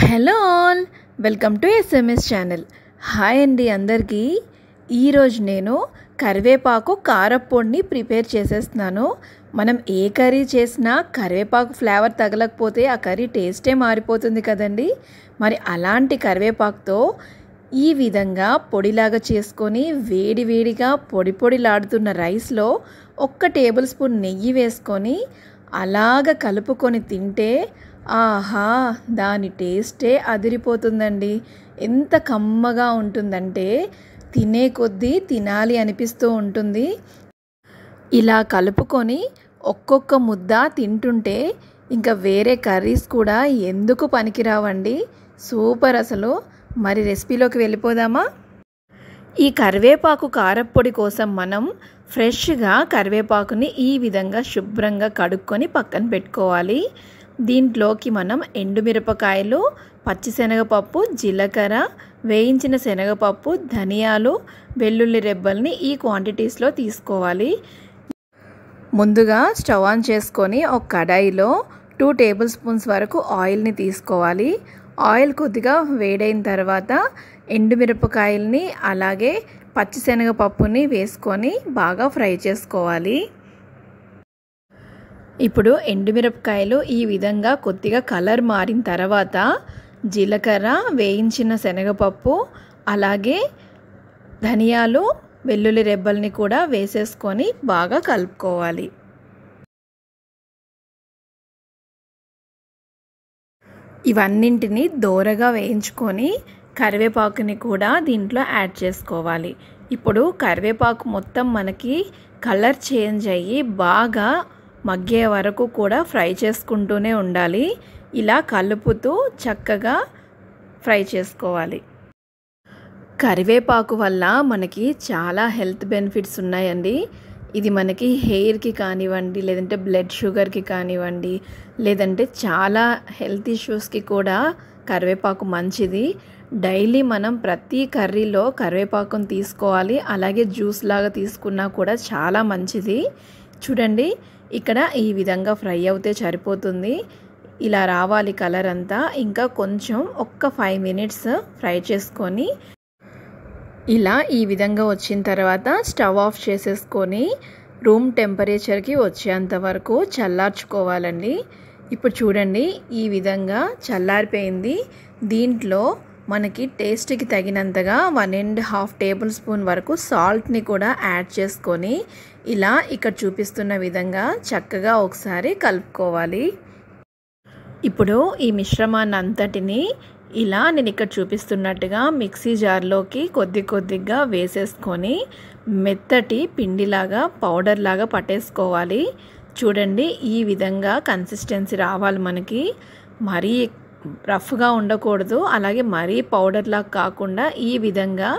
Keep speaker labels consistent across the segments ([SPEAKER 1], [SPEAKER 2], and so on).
[SPEAKER 1] Hello all, welcome to SMS channel. Hi అండి అందరికీ. ఈరోజు నేను కరివేపాకు కారప్పొడిని ప్రిపేర్ చేసేస్తున్నాను. మనం ఏ కర్రీ చేసినా కరివేపాకు ఫ్లేవర్ తగలకపోతే ఆ కర్రీ టేస్టే మారిపోతుంది కదండి. మరి అలాంటి కరివేపాకుతో ఈ విధంగా పొడిలాగా చేసుకొని వేడివేడిగా పొడిలాడుతున్న రైస్లో 1 టేబుల్ స్పూన్ నెయ్యి వేసుకొని అలాగ కలుపుకొని తింటే ఆహా, దాని టేస్టే అదిరిపోతుందండి. ఎంత కమ్మగా ఉంటుందంటే తినే కొద్దీ తినాలి అనిపిస్తూ ఉంటుంది. ఇలా కలుపుకొని ఒక్కొక్క ముద్ద తింటుంటే ఇంకా వేరే కర్రీస్ కూడా ఎందుకు పనికిరావండి. సూపర్ అసలు. మరి రెసిపీలోకి వెళ్ళిపోదామా? ఈ కరివేపాకు కారప్పొడి కోసం మనం ఫ్రెష్గా కరివేపాకుని ఈ విధంగా శుభ్రంగా కడుక్కొని పక్కన పెట్టుకోవాలి. దీంట్లోకి మనం ఎండుమిరపకాయలు, పచ్చిశనగపప్పు, జీలకర్ర, వేయించిన శనగపప్పు, ధనియాలు, వెల్లుల్లి రెబ్బల్ని ఈ క్వాంటిటీస్లో తీసుకోవాలి. ముందుగా స్టవ్ ఆన్ చేసుకొని ఒక కడాయిలో 2 టేబుల్ స్పూన్స్ వరకు ఆయిల్ని తీసుకోవాలి. ఆయిల్ కొద్దిగా వేడైన తర్వాత ఎండుమిరపకాయల్ని అలాగే పచ్చిశనగపప్పుని వేసుకొని బాగా ఫ్రై చేసుకోవాలి. ఇప్పుడు ఎండుమిరపకాయలు ఈ విధంగా కొద్దిగా కలర్ మారిన తర్వాత జీలకర్ర, వేయించిన శనగపప్పు, అలాగే ధనియాలు, వెల్లుల్లి రెబ్బల్ని కూడా వేసేసుకొని బాగా కలుపుకోవాలి. ఇవన్నింటినీ దోరగా వేయించుకొని కరివేపాకుని కూడా దీంట్లో యాడ్ చేసుకోవాలి. ఇప్పుడు కరివేపాకు మొత్తం మనకి కలర్ చేంజ్ అయ్యి బాగా మగ్గే వరకు కూడా ఫ్రై చేసుకుంటూనే ఉండాలి. ఇలా కలుపుతూ చక్కగా ఫ్రై చేసుకోవాలి. కరివేపాకు వల్ల మనకి చాలా హెల్త్ బెనిఫిట్స్ ఉన్నాయండి. ఇది మనకి హెయిర్కి కానివ్వండి, లేదంటే బ్లడ్ షుగర్కి కానివ్వండి, లేదంటే చాలా హెల్త్ ఇష్యూస్కి కూడా కరివేపాకు మంచిది. డైలీ మనం ప్రతి కర్రీలో కరివేపాకుని తీసుకోవాలి. అలాగే జ్యూస్ లాగా తీసుకున్నా కూడా చాలా మంచిది. చూడండి, ఇక్కడ ఈ విధంగా ఫ్రై అవుతే సరిపోతుంది. ఇలా రావాలి కలర్ అంతా. ఇంకా కొంచెం 5 మినిట్స్ ఫ్రై చేసుకొని ఇలా ఈ విధంగా వచ్చిన తర్వాత స్టవ్ ఆఫ్ చేసేసుకొని రూమ్ టెంపరేచర్కి వచ్చేంత వరకు చల్లార్చుకోవాలండి. ఇప్పుడు చూడండి, ఈ విధంగా చల్లారిపోయింది. దీంట్లో మనకి టేస్ట్కి తగినంతగా 1.5 టేబుల్ స్పూన్ వరకు సాల్ట్ని కూడా యాడ్ చేసుకొని ఇలా ఇక్కడ చూపిస్తున్న విధంగా చక్కగా ఒకసారి కలుపుకోవాలి. ఇప్పుడు ఈ మిశ్రమాన్ని అంతటిని ఇలా నేను ఇక్కడ చూపిస్తున్నట్టుగా మిక్సీ జార్లోకి కొద్దిగా వేసేసుకొని మెత్తటి పిండిలాగా పౌడర్ లాగా పట్టేసుకోవాలి. చూడండి, ఈ విధంగా కన్సిస్టెన్సీ రావాలి మనకి. మరీ రఫ్గా ఉండకూడదు, అలాగే మరీ పౌడర్ లాగా కాకుండా ఈ విధంగా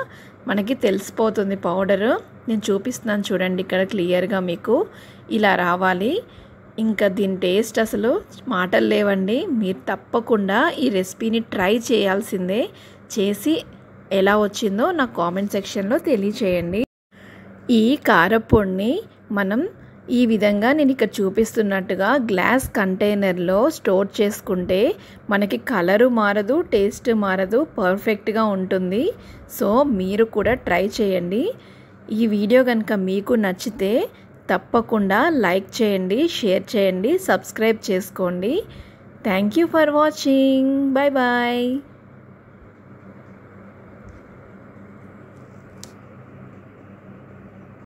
[SPEAKER 1] మనకి తెలిసిపోతుంది పౌడరు. నేను చూపిస్తున్నాను చూడండి, ఇక్కడ క్లియర్గా మీకు ఇలా రావాలి. ఇంకా దీని టేస్ట్ అసలు మాటలు లేవండి. మీరు తప్పకుండా ఈ రెసిపీని ట్రై చేయాల్సిందే. చేసి ఎలా వచ్చిందో నాకు కామెంట్ సెక్షన్లో తెలియచేయండి. ఈ కారప్పొడిని మనం ఈ విధంగా నేను ఇక్కడ చూపిస్తున్నట్టుగా గ్లాస్ కంటైనర్లో స్టోర్ చేసుకుంటే మనకి కలరు మారదు, టేస్ట్ మారదు, పర్ఫెక్ట్గా ఉంటుంది. సో మీరు కూడా ట్రై చేయండి. ఈ వీడియో కనుక మీకు నచ్చితే తప్పకుండా లైక్ చేయండి, షేర్ చేయండి, సబ్స్క్రైబ్ చేసుకోండి. Thank you for watching. Bye bye.